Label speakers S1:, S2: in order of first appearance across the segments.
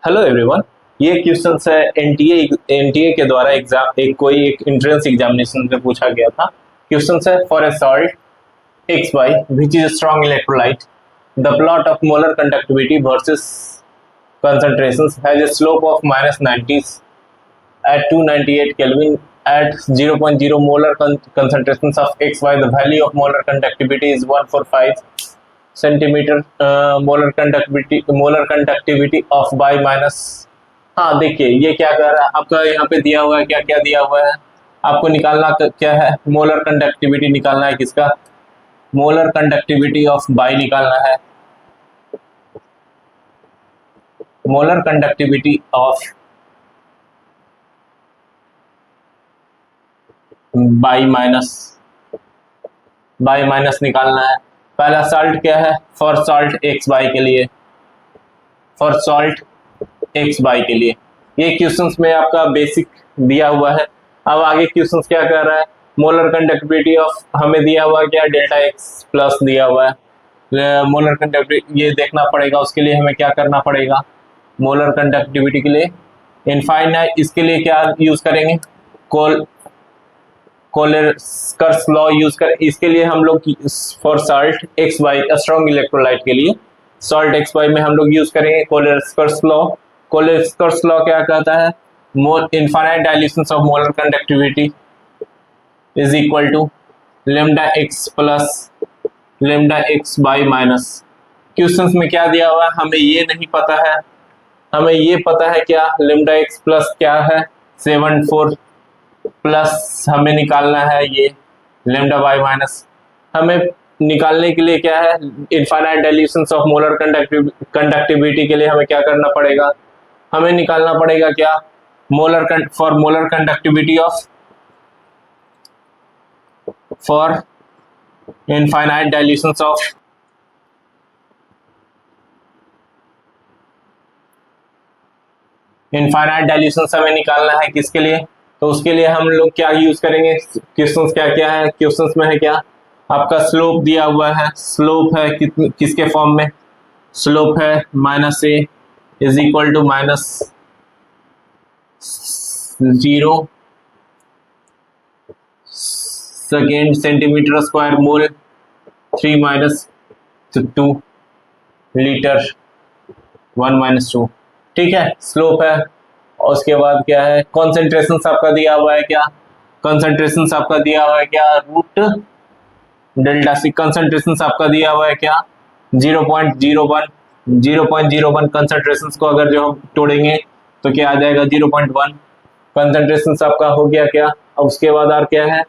S1: Hello everyone. ये question है NTA के द्वारा एक एंट्रेंस एग्जामिनेशन में पूछा गया था। क्वेश्चन है for a salt X Y which is strong electrolyte the plot of molar conductivity versus concentrations has a slope of -90 at 298 Kelvin at 0.0 molar concentrations of XY. The value of molar conductivity is 145 centimetre molar conductivity of by minus. हाँ देखिए ये क्या कर रहा है आपका, यहाँ पे दिया हुआ है क्या क्या दिया हुआ है आपको निकालना क्या है, मोलर कंडक्टिविटी निकालना है। किसका? मोलर कंडक्टिविटी ऑफ बाई निकालना है। Molar conductivity of by minus निकालना है। पहला सॉल्ट क्या है? फॉर सॉल्ट एक्स बाई के लिए, फॉर सॉल्ट एक्स बाई के लिए ये क्वेश्चंस में आपका बेसिक दिया हुआ है। अब आगे क्वेश्चंस क्या कर रहा है, मोलर कंडक्टिविटी ऑफ हमें दिया हुआ क्या, डेल्टा एक्स प्लस दिया हुआ है। मोलर कंडक्टिविटी ये देखना पड़ेगा, उसके लिए हमें क्या करना पड़ेगा, मोलर कंडक्टिविटी के लिए इनफाइनाइट, इसके लिए क्या यूज करेंगे, कोलेस्कर्स लॉ यूज कर। इसके लिए हम लोग for salt x by strong electrolyte के लिए सॉल्ट एक्स बाई में हम लोग यूज करेंगे कोलेस्कर्स लॉ। कोलेस्कर्स लॉ क्या कहता है, infinite dilution of molar conductivity is equal to lambda X plus lambda X by minus. Questions में क्या दिया हुआ है हमें ये नहीं पता है, हमें ये पता है क्या, लेमडा एक्स प्लस क्या है 74 प्लस हमें निकालना है ये लेमडा बाई माइनस। हमें निकालने के लिए क्या है, infinite dilutions of molar conductivity के लिए हमें क्या करना पड़ेगा, हमें निकालना पड़ेगा क्या, for molar conductivity of for infinite dilutions of infinite dilutions हमें निकालना है। किसके लिए? तो उसके लिए हम लोग क्या यूज करेंगे, क्वेश्चंस क्या क्या है, क्वेश्चंस में है क्या आपका स्लोप दिया हुआ है। स्लोप है किसके फॉर्म में, स्लोप है minus A is equal to minus 0 second centimetre square mole 3 minus 2 litre 1 minus 2। ठीक है, स्लोप है। और उसके बाद क्या है, कॉन्सेंट्रेशन आपका दिया हुआ है क्या, कॉन्सेंट्रेशन आपका दिया हुआ है क्या, रूट डेल्टा सी। कॉन्सेंट्रेशन आपका दिया हुआ है क्या 0.01 कंसेंट्रेशन को अगर जो हम तोड़ेंगे तो क्या आ जाएगा 0.1। कंसेंट्रेशन आपका हो गया क्या। अब उसके बाद और क्या है,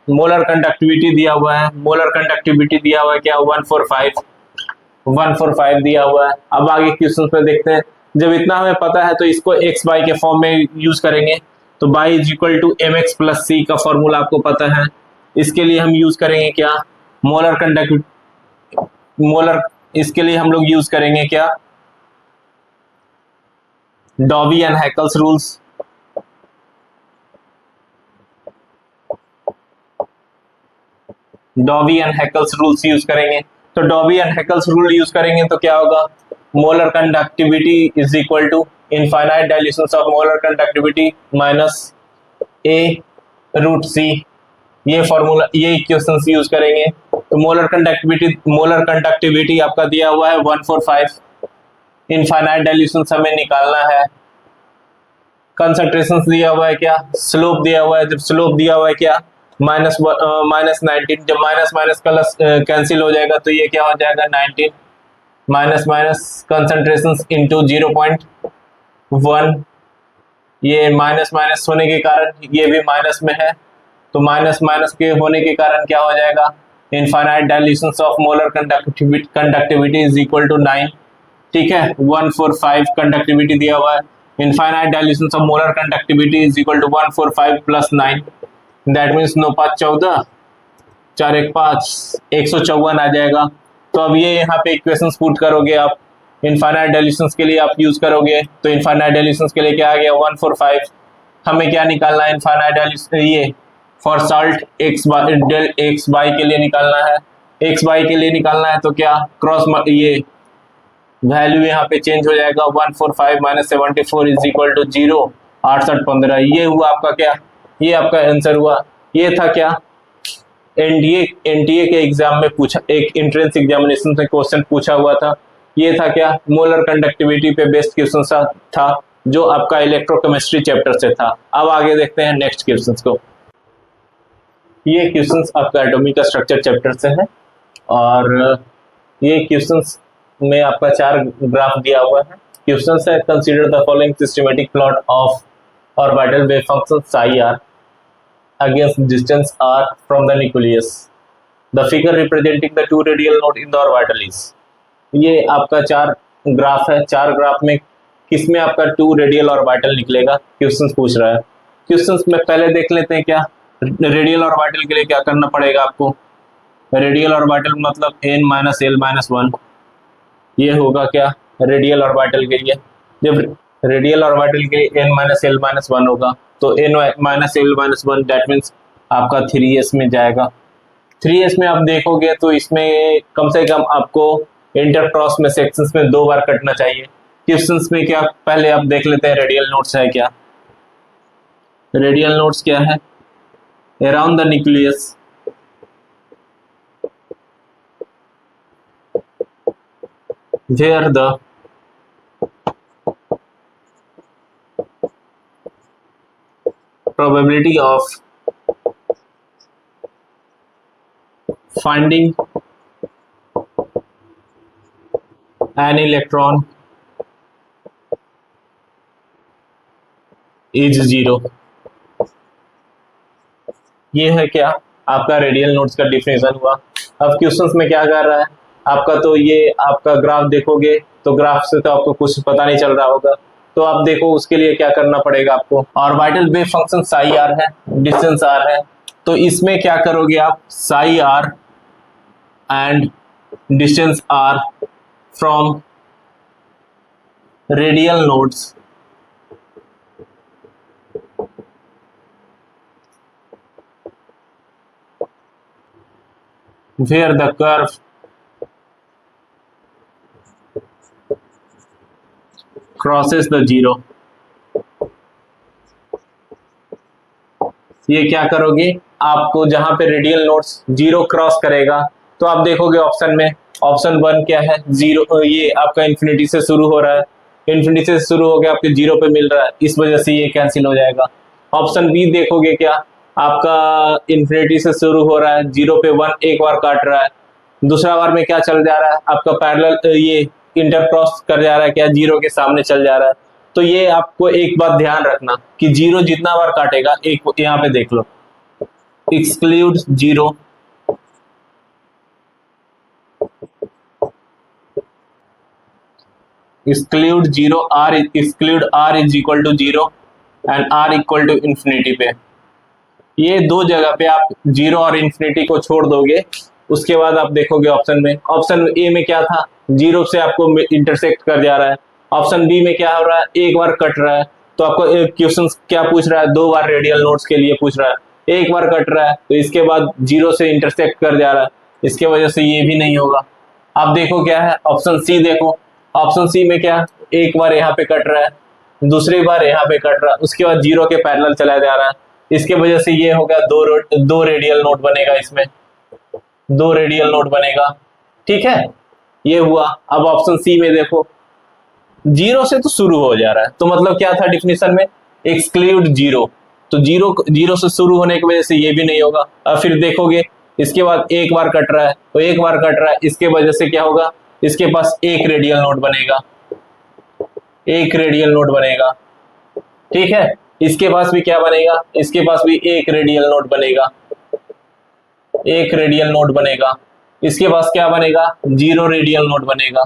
S1: मोलर कंडक्टिविटी दिया हुआ है, मोलर कंडक्टिविटी दिया हुआ है क्या 145 दिया हुआ है। अब आगे क्वेश्चन पे देखते हैं, जब इतना हमें पता है तो इसको एक्स बाई के फॉर्म में यूज करेंगे। तो y is equal to m x plus c का फॉर्मूला आपको पता है। इसके लिए हम यूज करेंगे क्या, इसके लिए हम लोग यूज करेंगे क्या, Debye and Huckel's rules. Debye and Huckel's rules use करेंगे। तो Debye and Huckel's rule use करेंगे तो क्या होगा, molar conductivity is equal to infinite dilution of molar conductivity minus A root C. ये फॉर्मूला, ये इक्वेशंस यूज करेंगे। तो मोलर कंडक्टिविटी आपका दिया हुआ है 145, इनफाइनाइट डायल्यूशन हमें निकालना है। कंसंट्रेशन दिया हुआ है क्या, स्लोप दिया हुआ है। जब स्लोप दिया हुआ है क्या माइनस 19, जब माइनस माइनस कैंसिल हो जाएगा तो ये क्या हो जाएगा 19 माइनस माइनस कंसंट्रेशन इंटू 0.1। ये माइनस माइनस होने के कारण ये भी माइनस में है, तो माइनस माइनस के होने के कारण क्या हो जाएगा, infinite dilution of molar conductivity is equal to 9। ठीक है, 145 कंडक्टिविटी दिया हुआ है, infinite dilution of molar conductivity is equal to 145 plus 9, that means 9 5 14 4 1 5 154 आ जाएगा। तो अब ये यहाँ पे इक्वेशंस पुट करोगे आप, इनफाइनाइट डायल्यूशंस के लिए आप यूज करोगे। तो इनफाइनाइट डायल्यूशंस के लिए क्या आ गया 145। हमें क्या निकालना है, इनफाइनाइट डायल्यूशन, ये फॉर सॉल्ट एक्स बाई के लिए निकालना है। एक्स बाई के लिए निकालना है तो क्या क्रॉस ये वैल्यू यहाँ पे चेंज हो जाएगा 145 माइनस 74 इज इक्वल टू 0, 6815। ये हुआ आपका क्या, ये आपका आंसर हुआ। ये था क्या, एनटीए के एग्जाम में पूछा, एक एंट्रेंस एग्जामिनेशन में क्वेश्चन पूछा हुआ था। ये था क्या, मोलर कंडक्टिविटी पे बेस्ड क्वेश्चन था, जो आपका इलेक्ट्रोकेमिस्ट्री चैप्टर से था। अब आगे देखते हैं नेक्स्ट क्वेश्चंस को। ये क्वेश्चंस आपका एटॉमिक स्ट्रक्चर चैप्टर से है, और ये क्वेश्चंस में आपका 4 ग्राफ दिया हुआ है। क्वेश्चंस है, consider the following systematic plot of orbital wave function psi r against distance r from the nucleus. The figure representing the two radial node in the orbital is. ये आपका 4 graph है। 4 graph में किसमें आपका 2 radial orbital निकलेगा, questions पूछ रहा है। क्वेश्चंस में पहले देख लेते हैं क्या, रेडियल ऑर्बिटल के लिए क्या करना पड़ेगा आपको। रेडियल ऑर्बिटल मतलब n-l-1, ये होगा क्या रेडियल ऑर्बिटल के लिए। जब रेडियल ऑर्बिटल के लिए n-l-1 होगा तो n-l-1 दैट मीन्स आपका 3s में जाएगा। 3s में आप देखोगे तो इसमें कम से कम आपको इंटरक्रॉस में सेक्शंस में 2 बार कटना चाहिए। क्वेश्चंस में क्या, पहले आप देख लेते हैं रेडियल नोड्स है क्या। रेडियल नोड्स क्या है, around the nucleus where the probability of finding an electron is 0। ये है क्या आपका रेडियल नोड्स का डिफिनेशन हुआ। अब क्वेश्चंस में क्या कर रहा है आपका, तो ये आपका ग्राफ देखोगे तो ग्राफ से तो आपको कुछ पता नहीं चल रहा होगा, तो आप देखो उसके लिए क्या करना पड़ेगा आपको। Orbital wave function psi r है, डिस्टेंस r है, तो इसमें क्या करोगे आप, psi r and distance r from radial nodes where the curve crosses the 0। ये क्या करोगे, आपको जहां पे रेडियल नोड्स 0 क्रॉस करेगा तो आप देखोगे ऑप्शन में, ऑप्शन 1 क्या है 0, ये आपका इन्फिनिटी से शुरू हो रहा है, इन्फिनिटी से शुरू हो गया आपके 0 पे मिल रहा है, इस वजह से ये कैंसिल हो जाएगा। ऑप्शन बी देखोगे क्या, आपका इन्फिनिटी से शुरू हो रहा है, 0 पे 1 एक बार काट रहा है, दूसरा बार में क्या चल जा रहा है आपका पैरेलल, ये इंटरक्रॉस कर जा रहा है क्या, 0 के सामने चल जा रहा है। तो ये आपको एक बात ध्यान रखना कि 0 जितना बार काटेगा, एक यहाँ पे देख लो, exclude 0, exclude 0, exclude r is equal to 0 and r equal to infinity पे, ये 2 जगह पे आप 0 और इन्फिनिटी को छोड़ दोगे। उसके बाद आप देखोगे ऑप्शन में, ऑप्शन ए में क्या था, 0 से आपको इंटरसेक्ट कर जा रहा है, ऑप्शन बी में क्या हो रहा है, एक बार कट रहा है। तो आपको क्वेश्चन क्या पूछ रहा है, 2 बार रेडियल नोड्स के लिए पूछ रहा है, एक बार कट रहा है तो इसके बाद 0 से इंटरसेक्ट कर जा रहा है, इसके वजह से ये भी नहीं होगा। आप देखो क्या है, ऑप्शन सी देखो, ऑप्शन सी में क्या, एक बार यहाँ पे कट रहा है, दूसरी बार यहाँ पे कट रहा है, उसके बाद 0 के पैरेलल चला जा रहा है, इसके वजह से ये होगा 2 रेडियल नोड बनेगा, इसमें 2 रेडियल नोड बनेगा। ठीक है, ये हुआ। अब ऑप्शन सी में देखो 0 से तो शुरू हो जा रहा है, तो मतलब क्या था डिफिनेशन में, एक्सक्लूड 0, तो 0 से शुरू होने की वजह से ये भी नहीं होगा। अब फिर देखोगे इसके बाद एक बार कट रहा है, तो एक बार कट रहा है, इसके वजह से क्या होगा, इसके पास एक रेडियल नोड बनेगा, एक रेडियल नोड बनेगा। ठीक है, इसके पास भी क्या बनेगा, इसके पास भी एक रेडियल नोड बनेगा, एक रेडियल नोड बनेगा। इसके पास क्या बनेगा, 0 रेडियल नोड बनेगा।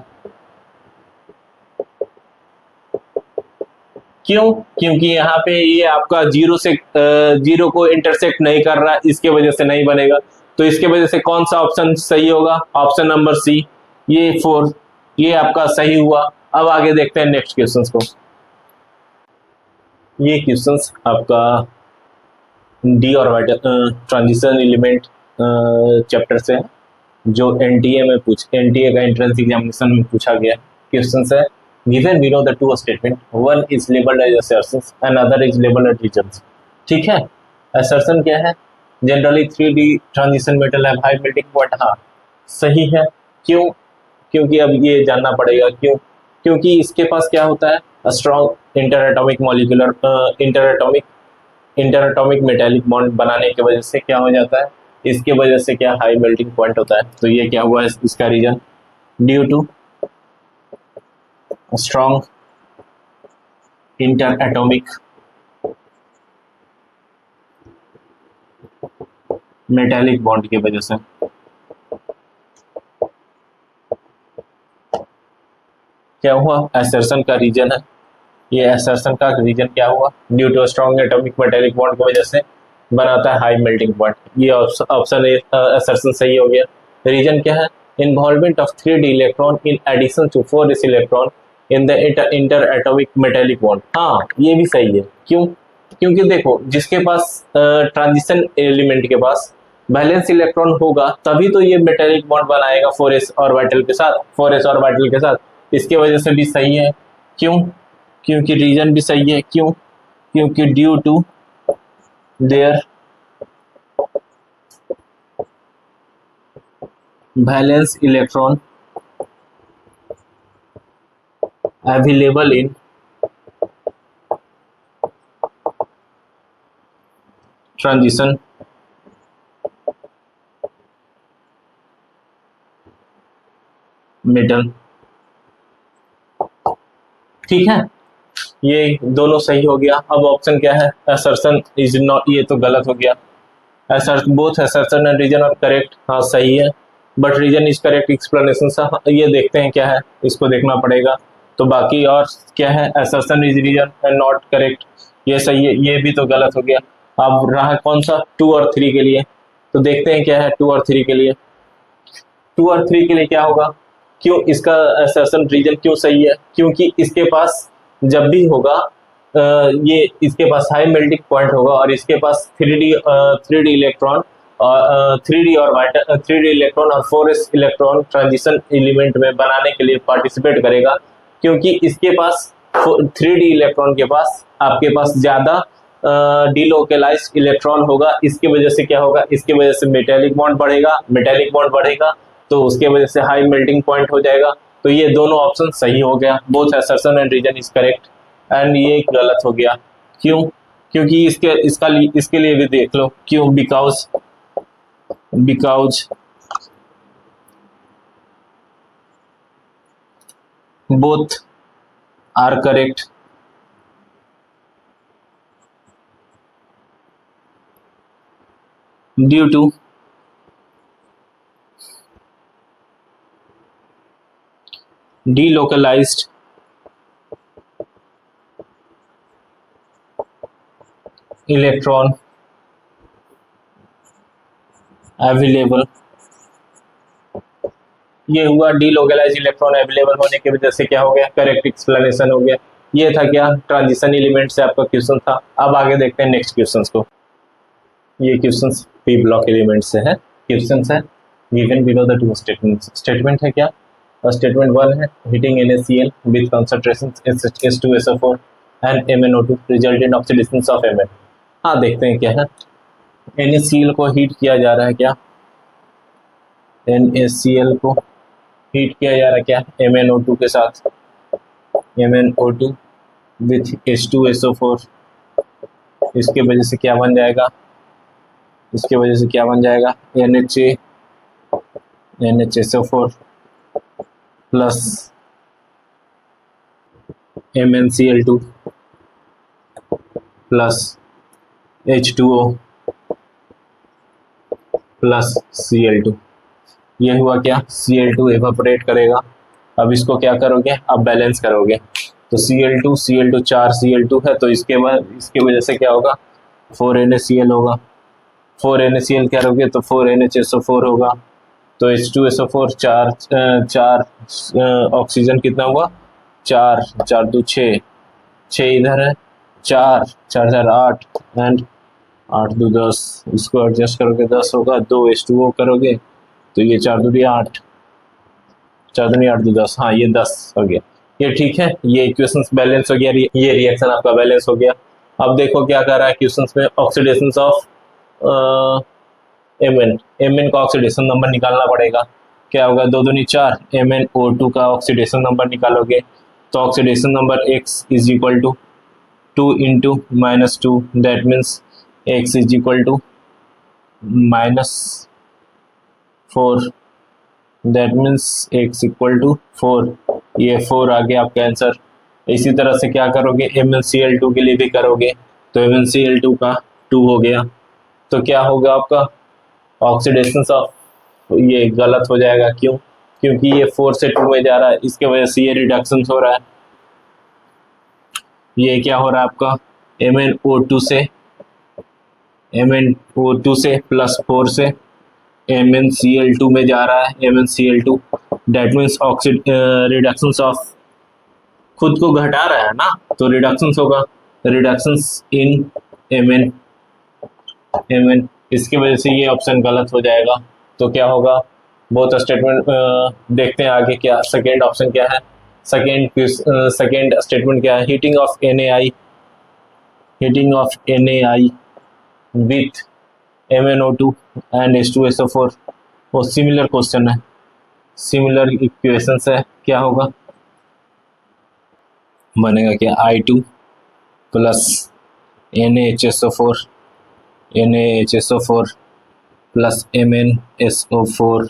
S1: क्यों, क्योंकि यहाँ पे ये आपका 0 को इंटरसेक्ट नहीं कर रहा, इसके वजह से नहीं बनेगा। तो इसके वजह से कौन सा ऑप्शन सही होगा, ऑप्शन नंबर सी, ये 4, ये आपका सही हुआ। अब आगे देखते हैं नेक्स्ट क्वेश्चंस को। ये क्वेश्चंस आपका D orbital transition element chapter से है, जो एनटीए का एंट्रेंस एग्जामिनेशन में पूछा गया। क्वेश्चन है given below the two statement, one is labelled as assertions and other is labelled as reasons. ठीक है, assertion क्या है, जनरली 3D ट्रांजिशन मेटल है हाई मेल्टिंग पॉइंट, हाँ सही है। क्यों, क्योंकि अब ये जानना पड़ेगा क्यों, क्योंकि इसके पास क्या होता है strong inter atomic molecular inter atomic metallic bond बनाने की वजह से क्या हो जाता है, इसके वजह से क्या हाई मेल्टिंग पॉइंट होता है। तो ये क्या हुआ इसका reason, due to strong inter atomic metallic bond की वजह से। क्या हुआ, असर्शन का रीजन है, ये असर्शन का रीजन क्या हुआ, due to strong atomic metallic bond की वजह से बनाता है हाई मेल्टिंग पॉइंट। ये ऑप्शन ए असर्शन सही हो गया। रीजन क्या है, involvement of 3d electron in addition to 4s electron in the inter atomic metallic bond, हाँ ये भी सही है। क्यों, क्योंकि देखो जिसके पास ट्रांजिशन एलिमेंट के पास बैलेंस इलेक्ट्रॉन होगा तभी तो ये मेटेलिक बॉन्ड बनाएगा 4s ऑर्बिटल के साथ, 4s ऑर्बिटल के साथ, इसके वजह से भी सही है। क्यों, क्योंकि रीजन भी सही है। क्यों, क्योंकि due to their valence electron available in transition metal. ठीक है, ये दोनों सही हो गया। अब ऑप्शन क्या है, असर्शन इज नॉट, ये तो गलत हो गया। Both assertion and reason are correct, हाँ सही है, but reason is correct explanation सा, ये देखते हैं क्या है, इसको देखना पड़ेगा। तो बाकी और क्या है, assertion is reason and not correct, ये सही है, ये भी तो गलत हो गया। अब रहा कौन सा, 2 और 3 के लिए, तो देखते हैं क्या है 2 और 3 के लिए। 2 और 3 के लिए क्या होगा, क्यों इसका असर्शन रीजन क्यों सही है, क्योंकि इसके पास जब भी होगा ये इसके पास हाई मेल्टिंग पॉइंट होगा और इसके पास 3D इलेक्ट्रॉन और 3D इलेक्ट्रॉन और 4s इलेक्ट्रॉन ट्रांजिशन एलिमेंट में बनाने के लिए पार्टिसिपेट करेगा, क्योंकि इसके पास 3D इलेक्ट्रॉन के पास आपके पास ज्यादा डिलोकलाइज्ड इलेक्ट्रॉन होगा, इसकी वजह से क्या होगा, इसकी वजह से मेटेलिक बॉन्ड बढ़ेगा, तो उसके वजह से हाई मेल्टिंग पॉइंट हो जाएगा। तो ये दोनों ऑप्शन सही हो गया, both assertion and reason is correct, and ये गलत हो गया। क्यों, क्योंकि इसके लिए भी देख लो, क्यों, because both are correct due to delocalized electron available, ये हुआ डिलोकलाइज इलेक्ट्रॉन अवेलेबल होने की वजह से क्या हो गया, करेक्ट एक्सप्लेनेशन हो गया। ये था क्या, ट्रांजिशन एलिमेंट से आपका क्वेश्चन था। अब आगे देखते हैं नेक्स्ट क्वेश्चन को। ये क्वेश्चन पी ब्लॉक एलिमेंट से है, क्वेश्चन है given below the two statements. Statement है क्या, स्टेटमेंट 1 है heating NaCl with concentration H2SO4 and MnO2 result in oxidation of Mn। हाँ देखते हैं क्या है, NaCl को हीट किया जा रहा है, क्या NaCl को हीट किया जा रहा है क्या, MnO2 के साथ, MnO2 विथ H2SO4, इसके वजह से क्या बन जाएगा, इसके वजह से क्या बन जाएगा, NHSO4 plus MnCl2 plus H2O plus Cl2। ये हुआ क्या, Cl2 एवापोरेट करेगा। अब इसको क्या करोगे, अब बैलेंस करोगे, तो Cl2 4 Cl2 है, तो इसके बाद इसकी वजह से क्या होगा, 4 NaCl होगा, 4 NaCl करोगे तो 4 NHSO4 होगा, तो H2SO4 चार ऑक्सीजन कितना हुआ, 4 4 2 6 इधर है, 4 4 4 8 एंड 8 2 10, इसको एडजस्ट करोगे 10 होगा, 2 H2O करोगे तो ये 4 2 8, 4 दूनी 8 2 10, हाँ ये 10 हो गया। ये ठीक है, ये इक्वेशंस बैलेंस हो गया, ये रिएक्शन आपका बैलेंस हो गया। अब देखो क्या कर रहा है क्वेश्चंस में, ऑक्सीडेशन ऑफ एम एन का ऑक्सीडेशन नंबर निकालना पड़ेगा। क्या होगा, 2 दूनी 4, MnO2 का ऑक्सीडेशन नंबर निकालोगे तो oxidation number x is equal to 2 into -2, that means x is equal to -4, that means x equal to 4। ये 4 आ गया आपका आंसर। इसी तरह से क्या करोगे, MnCl2 के लिए भी करोगे तो MnCl2 का 2 हो गया। तो क्या होगा आपका ऑक्सीडेशन ऑफ, ये गलत हो जाएगा, क्यों, क्योंकि ये 4 से 2 में जा रहा है, इसके वजह से ये रिडक्शन हो रहा है। ये क्या हो रहा है आपका, MnO2 से +4 से MnCl2 में जा रहा है, MnCl2, that means oxide reduction of, खुद को घटा रहा है ना, तो रिडक्शन होगा, रिडक्शन इन Mn, इसकी वजह से ये ऑप्शन गलत हो जाएगा। तो क्या होगा, बहुत स्टेटमेंट देखते हैं आगे क्या, सेकेंड ऑप्शन क्या है, सेकेंड स्टेटमेंट क्या है, heating of NaI with MnO2 and H2SO4, वो सिमिलर क्वेश्चन है, सिमिलर इक्वेशंस है। क्या होगा, बनेगा क्या, I2 plus NaHSO4 plus MnSO4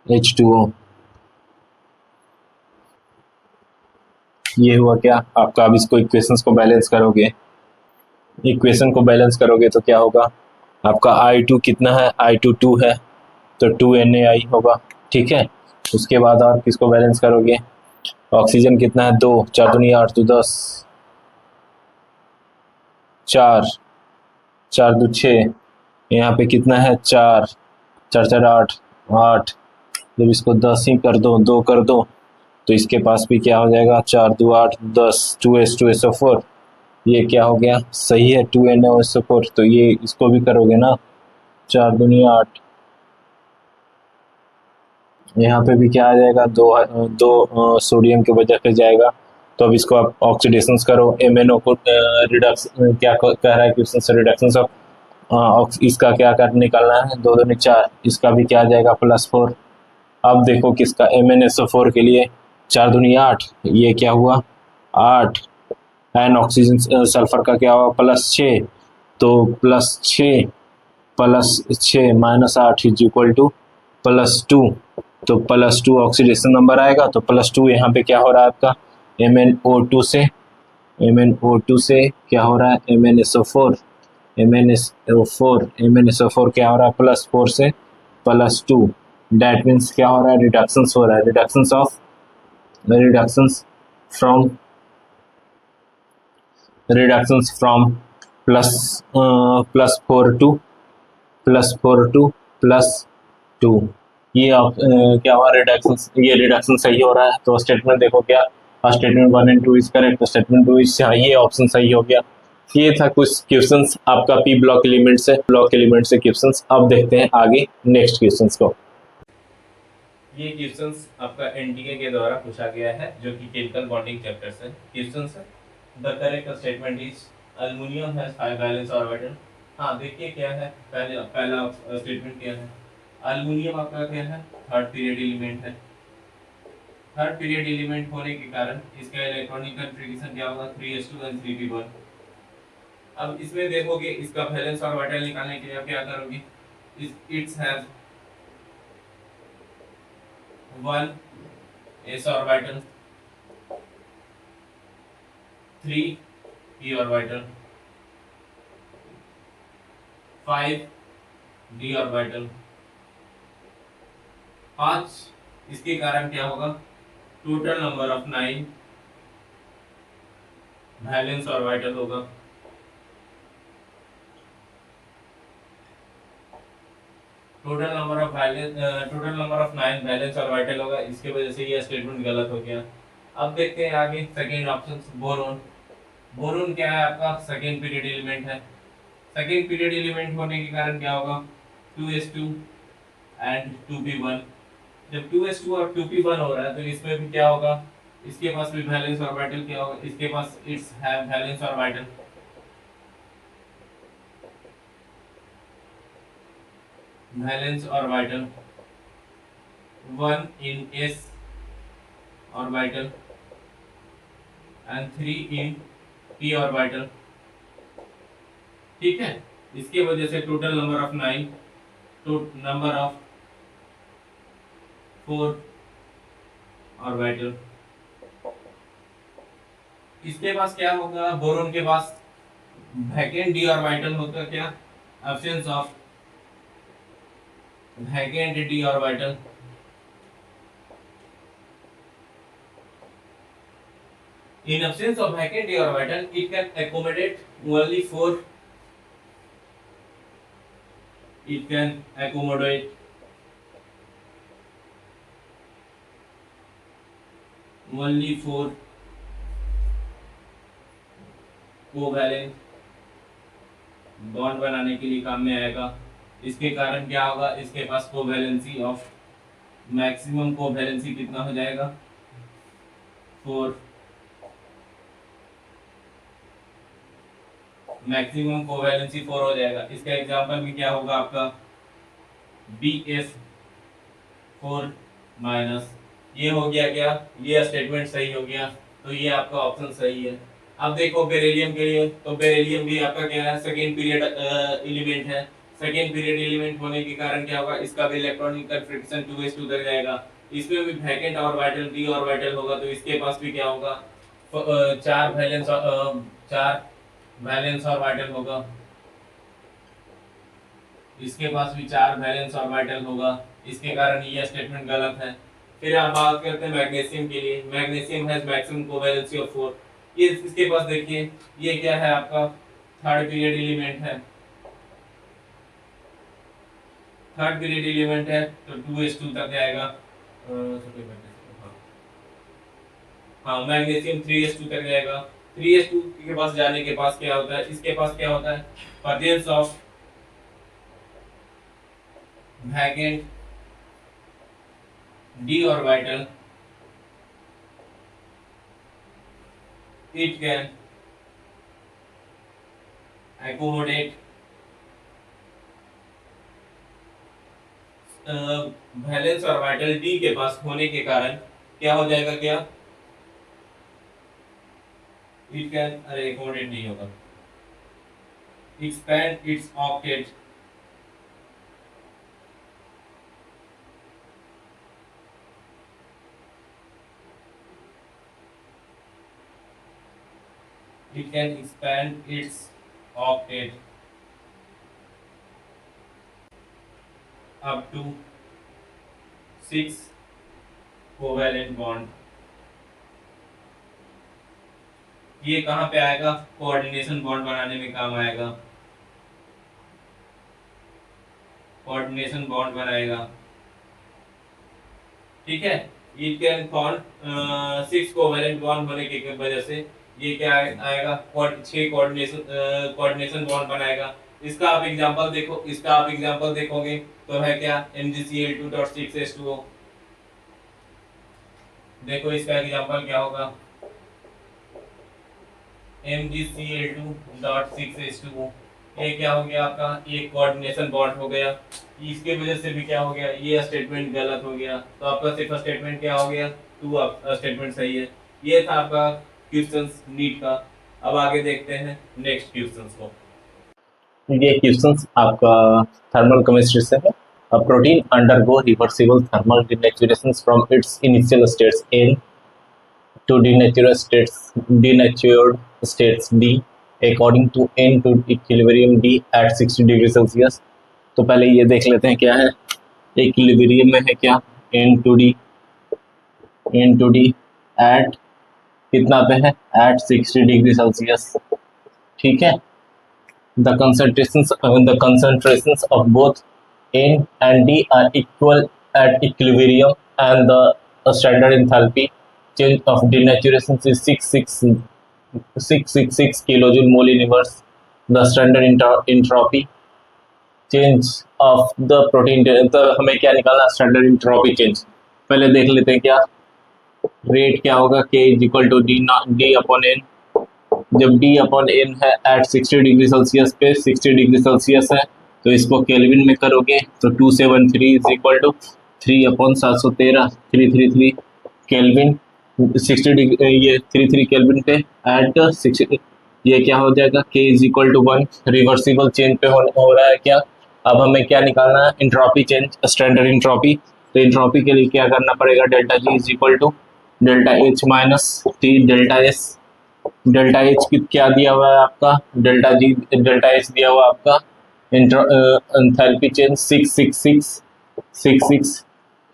S1: H2O, ये हुआ क्या आपका। अब इसको इक्वेशंस को बैलेंस करोगे, इक्वेशन को बैलेंस करोगे तो क्या होगा आपका, I2 कितना है, I2 2 है तो 2NaI होगा, ठीक है। उसके बाद और किसको बैलेंस करोगे, ऑक्सीजन कितना है 2, 4 दूनी 8 तो 10, 4 4 दो 6, यहाँ पे कितना है 4 4 4 8, जब इसको 10 ही कर दो, 2 कर दो तो इसके पास भी क्या हो जाएगा, 4 2 8 10, 2H2SO4, ये क्या हो गया, सही है 2NaOSO4, तो ये इसको भी करोगे ना, 4 दूनी 8, यहाँ पे भी क्या आ जाएगा, दो सोडियम के वजह से जाएगा। तो अब इसको आप ऑक्सीडेशन करो, MnO को रिडक्स क्या कह रहा है क्वेश्चन से, रिडक्शन ऑफ, इसका क्या कर निकालना है, 2 दूनी 4, इसका भी क्या आ जाएगा +4। अब देखो किसका, MnSO4 के लिए 4 दूनी 8, ये क्या हुआ 8, एंड ऑक्सीजन सल्फर का क्या हुआ +6, तो +6 +6 -8 इज इक्वल टू +2, तो +2 ऑक्सीडेशन नंबर आएगा, तो +2 यहाँ पे क्या हो रहा है आपका, MnO2 से क्या हो रहा है, MnSO4 क्या हो रहा है, +4 से +2, डेट मीन्स क्या हो रहा है, रिडक्शन हो रहा है, रिडक्शंस फ्रॉम +4 टू ये क्या हुआ, रिडक्शन, ये रिडक्शन सही हो रहा है। तो स्टेटमेंट देखो क्या, statement 1 and 2 is correct, statement 2 is, ये ऑप्शन सही हो गया। ये था कुछ क्वेश्चंस आपका पी ब्लॉक एलिमेंट से क्वेश्चंस। अब देखते हैं आगे नेक्स्ट क्वेश्चंस को। ये क्वेश्चंस आपका एनटीए के द्वारा पूछा गया है, जो कि केमिकल बॉन्डिंग चैप्टर से क्वेश्चंस है। The correct statement is aluminium has 5 valence orbital. हाँ देखिए क्या है, पहला स्टेटमेंट क्या है, एल्युमिनियम आपका क्या है, थर्ड पीरियड एलिमेंट है। थर्ड पीरियड एलिमेंट होने के कारण इसका इलेक्ट्रॉनिक कॉन्फ़िगरेशन क्या होगा, 3s2 and 3p1। अब इसमें देखोगे, इसका वैलेंस ऑर्बिटल निकालने के लिए क्या करोगे, it's has 1 s orbital, 3 p orbital, 5 d orbital, 5, इसके कारण क्या होगा, total number of 9 valence orbital होगा। Total number of 9 valence orbital होगा, इसके वजह से ये स्टेटमेंट गलत हो गया। अब देखते हैं आगे सेकेंड ऑप्शन, बोरोन। बोरोन क्या है आपका, सेकेंड पीरियड एलिमेंट है। सेकेंड पीरियड एलिमेंट होने के कारण क्या होगा, 2s2 एंड 2p1। जब 2s2 और 2p1 हो रहा है तो इसमें भी क्या होगा, इसके पास भी वैलेंस ऑर्बिटल क्या होगा, इसके पास it's have valence orbital, valence orbital 1 in s orbital and 3 in p orbital. ठीक है, इसके वजह से टोटल नंबर ऑफ 9, तो नंबर ऑफ 4 ऑर्बिटल। इसके पास क्या होगा, बोरोन के पास वैकेंट डी ऑर्बिटल होगा, क्या absence of vacant D orbital. In absence of vacant d orbital, it can accommodate only 4. It can accommodate only 4 covalent bond बनाने के लिए काम में आएगा। इसके कारण क्या होगा, इसके पास कोवैलेंसी ऑफ मैक्सिमम कोवैलेंसी कितना हो जाएगा, 4। मैक्सिमम कोवैलेंसी 4 हो जाएगा। इसका एग्जांपल भी क्या होगा आपका, BF4 माइनस, ये हो गया क्या, ये स्टेटमेंट सही हो गया, तो ये आपका ऑप्शन सही है। अब देखो बेरिलियम के लिए, तो बेरिलियम भी आपका क्या है, सेकेंड पीरियड एलिमेंट है। सेकेंड पीरियड एलिमेंट होने के कारण क्या होगा, इसका भी इलेक्ट्रॉनिक कन्फिग्रेशन 2s2 तक जाएगा। इसमें भी वैकेंट ऑर्बिटल d ऑर्बिटल होगा, तो इसके पास भी क्या होगा, 4 वैलेंस ऑर्बिटल होगा। इसके पास भी 4 वैलेंस ऑर्बिटल होगा, इसके कारण ये स्टेटमेंट गलत है। फिर आप बात करते हैं मैग्नीशियम के लिए। Magnesium has maximum covalency of 4। ये इसके पास देखिए, ये क्या है आपका, थर्ड पीरियड एलिमेंट है। थर्ड पीरियड एलिमेंट है तो 2s2 तक जाएगा। हाँ, मैग्नीशियम 3s2 तक जाएगा। 3s2 के पास जाने के पास क्या होता है, इसके पास क्या होता है, presence of vacant d orbital, it can accommodate valence orbital d के पास होने के कारण क्या हो जाएगा, क्या it can, अरे accommodate नहीं होगा, expand its octet it can expand its octet up to 6 covalent bond. ये कहाँ पे आएगा, कोऑर्डिनेशन बॉन्ड बनाने में काम आएगा, कोऑर्डिनेशन बॉन्ड बनाएगा। ठीक है, it can form 6 covalent bond होने की वजह से ये क्या आएगा, 6 कोऑर्डिनेशन बॉन्ड बनाएगा। इसका आप एग्जांपल देखो, इसका आप एग्जांपल देखोगे तो है क्या, MgCl2.6H2O। देखो इसका एग्जांपल क्या होगा, MgCl2.6H2O। ये क्या हो गया आपका, एक कोऑर्डिनेशन बॉन्ड हो गया। इसके वजह से भी क्या हो गया, ये स्टेटमेंट गलत हो गया, तो आपका सिर्फ स्टेटमेंट क्या हो गया, 2 स्टेटमेंट सही है। ये था आपका क्वेश्चंस नीट का। अब आगे देखते हैं नेक्स्ट क्वेश्चंस को।
S2: ये क्वेश्चंस आपका थर्मल केमिस्ट्री से है। A protein undergo reversible thermal denaturations from its initial states N to denatured states D according to N to equilibrium D at 60 degree Celsius. तो पहले ये देख लेते हैं क्या है, इक्विलिब्रियम में है क्या, N to D at कितना पे है, at 60 डिग्री सेल्सियस। ठीक है, the concentrations of both N and D are equal at equilibrium and the standard enthalpy change of denaturation is 666 kilojoule mole inverse. The standard entropy change of the protein, तो हमें क्या निकालना, standard entropy change. पहले देख लेते हैं क्या rate क्या होगा, K is equal to D upon N. जब डी अपॉन एन है एट 60 डिग्री सेल्सियस पे, 60 डिग्री सेल्सियस है तो इसको केल्विन में करोगे तो 273 is equal to 3 upon 713, 333 kelvin. 60 degree ये 33 केल्विन पे एट 60, ये क्या हो जाएगा, K is equal to 1। Reversible change पे हो रहा है क्या। अब हमें क्या निकालना है, इंट्रॉपी चेंज, स्टैंडर्ड इंट्रॉपी। तो इंट्रॉपी के लिए क्या करना पड़ेगा, delta G is equal to delta H minus T delta S. Delta H क्या दिया हुआ है आपका, डेल्टा जी डेल्टा एच दिया हुआ आपका एंथैल्पी चेंज 666,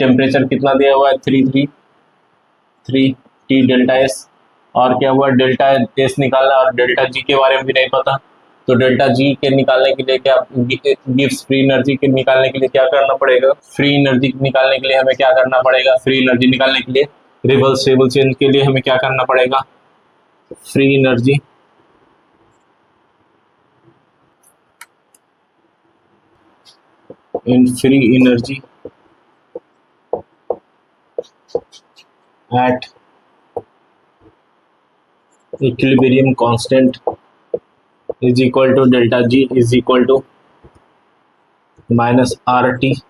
S2: टेम्परेचर कितना दिया हुआ है 333 टी डेल्टा एस। और क्या हुआ, डेल्टा एस निकालना और डेल्टा जी के बारे में भी नहीं पता, तो डेल्टा जी के निकालने के लिए क्या, गिव्स फ्री एनर्जी के निकालने के लिए क्या करना पड़ेगा, फ्री एनर्जी निकालने के लिए हमें क्या करना पड़ेगा, फ्री एनर्जी निकालने के लिए रिवर्सिबल चेंज के लिए हमें क्या करना पड़ेगा, free energy in free energy at equilibrium constant is equal to delta G is equal to minus RT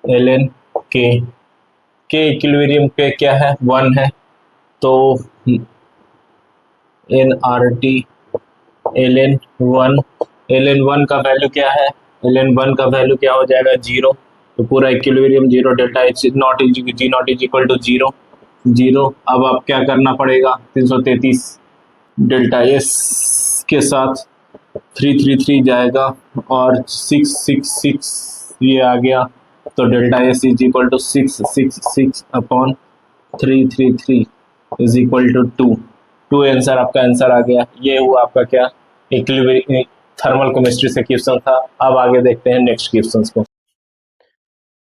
S2: ln K। K equilibrium पे क्या है, 1 है, तो nRT ln 1, ln 1 का वैल्यू क्या है, ln 1 का वैल्यू क्या हो जाएगा 0, तो पूरा equilibrium 0, delta H naught is G naught is equal to 0 0। अब आप क्या करना पड़ेगा, 333 डेल्टा एस के साथ 333 जाएगा और 666 ये आ गया, तो delta S is equal to 666 upon 333 is equal to 2 answer, आपका आंसर आ गया। ये हुआ आपका क्या, इक्विलिब्रियम थर्मल केमिस्ट्री से क्वेश्चन था। अब आगे देखते हैं नेक्स्ट क्वेश्चंस को।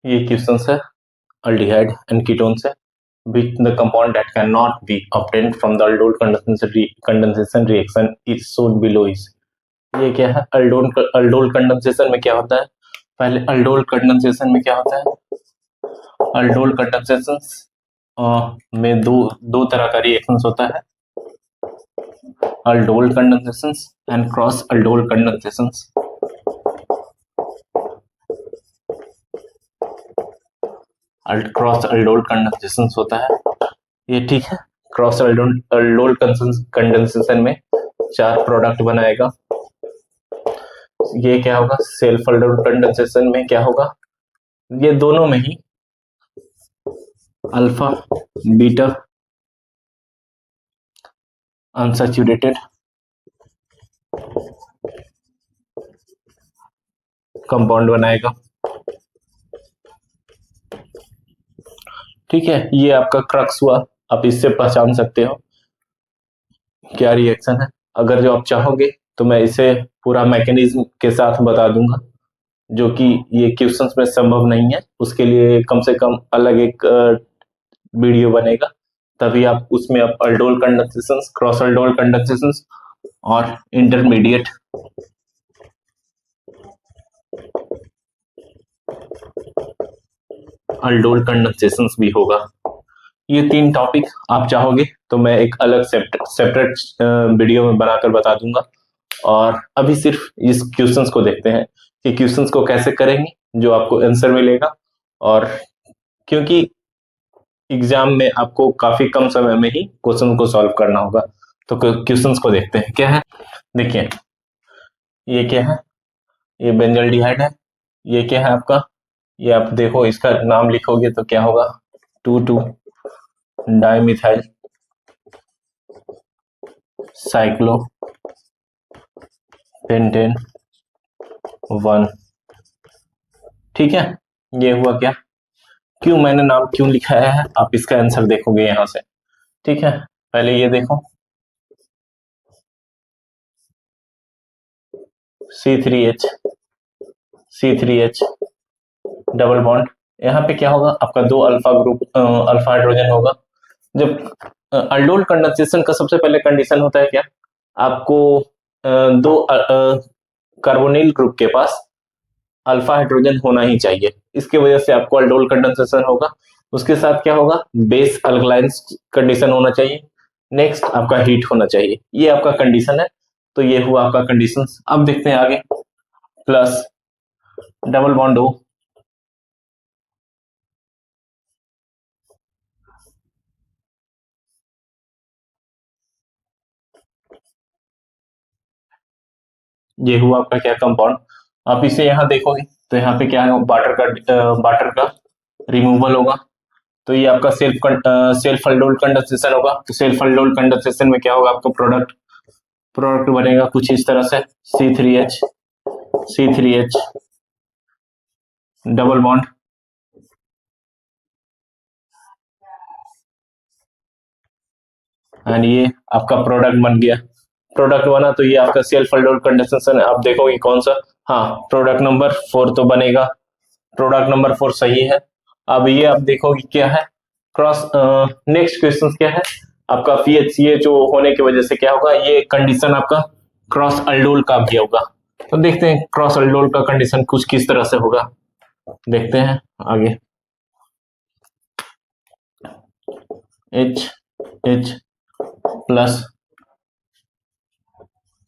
S2: ये क्वेश्चंस है अल्डिहाइड एंड कीटोन से, which the compound that cannot be obtained from the aldol condensation reaction is shown below is। ये क्या है, aldol कंडेंसेशन में क्या होता है, पहले aldol कंडेंसेशन में क्या होता है, aldol कंडेंसेशन में दो तरह का रिएक्शंस होता है, aldol condensations and cross aldol condensations। Cross aldol condensation होता है ये, ठीक है। क्रॉस aldol कंडेंसेशन में 4 प्रोडक्ट बनाएगा। ये क्या होगा, सेल्फ aldol कंडेंसेशन में क्या होगा, ये दोनों में ही अल्फा बीटा अनसैचुरेटेड कंपाउंड बनाएगा, ठीक है। ये आपका क्रक्स हुआ, आप इससे पहचान सकते हो क्या रिएक्शन है। अगर जो आप चाहोगे तो मैं इसे पूरा मैकेनिज्म के साथ बता दूंगा, जो कि ये क्वेश्चंस में संभव नहीं है, उसके लिए कम से कम अलग एक वीडियो बनेगा, तभी आप उसमें आप aldol कंडेंसेशंस, क्रॉस aldol कंडेंसेशंस और इंटरमीडिएट aldol कंडेंसेशंस भी होगा। ये 3 टॉपिक आप चाहोगे तो मैं एक अलग सेपरेट वीडियो में बनाकर बता दूंगा। और अभी सिर्फ इस क्वेश्चंस को देखते हैं कि क्वेश्चंस को कैसे करेंगे, जो आपको आंसर मिलेगा। और क्योंकि एग्जाम में आपको काफी कम समय में ही क्वेश्चन को सॉल्व करना होगा, तो क्वेश्चंस को देखते हैं क्या है। देखिए ये क्या है, ये बेंजल्डिहाइड है। ये क्या है आपका, ये आप देखो इसका नाम लिखोगे तो क्या होगा, 2,2 डाइमिथाइल साइक्लो पेंटेन 1, ठीक है। ये हुआ क्या, क्यों मैंने नाम क्यों लिखाया है, आप इसका आंसर देखोगे यहां से, ठीक है। पहले ये देखो C3H डबल बॉन्ड, यहाँ पे क्या होगा आपका 2 अल्फा ग्रुप, अल्फा हाइड्रोजन होगा। जब aldol कंडेंसेशन का सबसे पहले कंडीशन होता है क्या, आपको 2 कार्बोनिल ग्रुप के पास अल्फा हाइड्रोजन होना ही चाहिए, इसकी वजह से आपको अल्डोल कंडेंसेशन होगा। उसके साथ क्या होगा, बेस अल्कलाइन कंडीशन होना चाहिए। नेक्स्ट आपका हीट होना चाहिए, ये आपका कंडीशन है। तो ये हुआ आपका कंडीशन। अब देखते हैं आगे, प्लस डबल बॉन्ड O, ये हुआ आपका क्या, कंपाउंड। आप इसे यहाँ देखोगे तो यहाँ पे क्या है, वाटर का रिमूवल होगा। तो ये आपका सेल्फ अल्डोल कंडेंसेशन होगा। तो सेल्फ अल्डोल कंडेंसेशन में क्या होगा, आपका प्रोडक्ट बनेगा कुछ इस तरह से, C3H डबल बॉन्ड, एंड ये आपका प्रोडक्ट बन गया। प्रोडक्ट बना तो ये आपका सेल्फ अल्डोल कंडेंसेशन है। आप देखोगे कौन सा, हाँ प्रोडक्ट नंबर 4 तो बनेगा, प्रोडक्ट नंबर 4 सही है। अब ये आप देखोगे क्या है, क्रॉस नेक्स्ट क्वेश्चन क्या है आपका, PHCH होने की वजह से क्या होगा, ये कंडीशन आपका क्रॉस अल्डोल का भी होगा। तो देखते हैं क्रॉस अल्डोल का कंडीशन कुछ किस तरह से होगा, देखते हैं आगे। H plus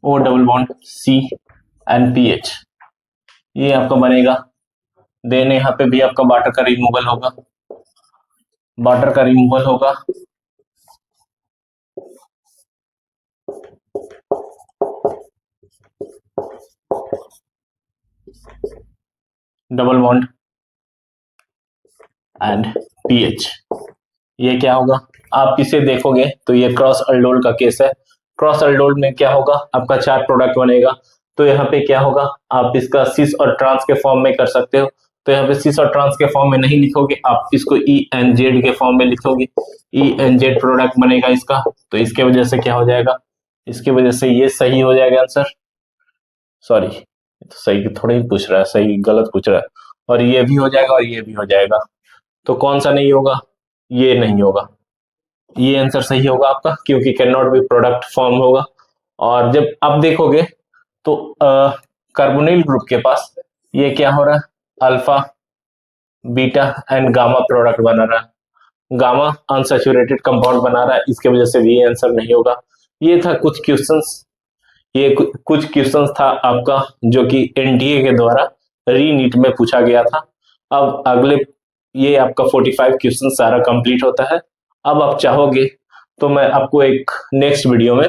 S2: O double bond C and PH, ये आपका बनेगा। देन यहाँ पे भी आपका वाटर का रिमूवल होगा, डबल बॉन्ड एंड PH, ये क्या होगा, आप इसे देखोगे तो ये क्रॉस अल्डोल का केस है। क्रॉस अल्डोल में क्या होगा, आपका 4 प्रोडक्ट बनेगा। तो यहाँ पे क्या होगा, आप इसका सिस और ट्रांस के फॉर्म में कर सकते हो। तो यहाँ पे सिस और ट्रांस के फॉर्म में नहीं लिखोगे, आप इसको ENZ के फॉर्म में लिखोगे। ENZ प्रोडक्ट बनेगा इसका। तो इसके वजह से क्या हो जाएगा, इसकी वजह से ये सही हो जाएगा आंसर। सॉरी, तो सही थोड़ा ही पूछ रहा है, सही गलत पूछ रहा है। और ये भी हो जाएगा और ये भी हो जाएगा। तो कौन सा नहीं होगा, ये नहीं होगा, ये आंसर सही होगा आपका, क्योंकि can not be product form होगा। और जब आप देखोगे तो कार्बोनिल ग्रुप के पास ये क्या हो रहा है, alpha beta and gamma product बना रहा है, गामा अनसैचुरेटेड कंपाउंड बना रहा है, इसके वजह से भी ये आंसर नहीं होगा। ये था कुछ क्वेश्चंस, ये कुछ क्वेश्चंस था आपका जो कि NTA के द्वारा रीनीट में पूछा गया था। अब अगले, ये आपका 45 क्वेश्चन सारा कंप्लीट होता है। अब आप चाहोगे तो मैं आपको एक नेक्स्ट वीडियो में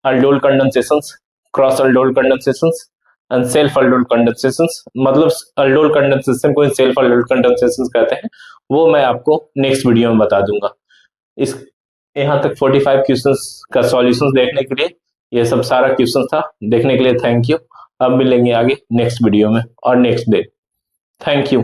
S2: aldol condensations, cross aldol condensations and self aldol condensations, मतलब अल्डोल कंडेंसेशन को सेल्फ अल्डोल कंडेंसेशंस कहते हैं, वो मैं आपको नेक्स्ट वीडियो में बता दूंगा। इस यहाँ तक 45 क्वेश्चंस का सॉल्यूशंस देखने के लिए, ये सब सारा क्वेश्चन था, देखने के लिए थैंक यू। अब मिलेंगे आगे नेक्स्ट वीडियो में और नेक्स्ट डे। Thank you.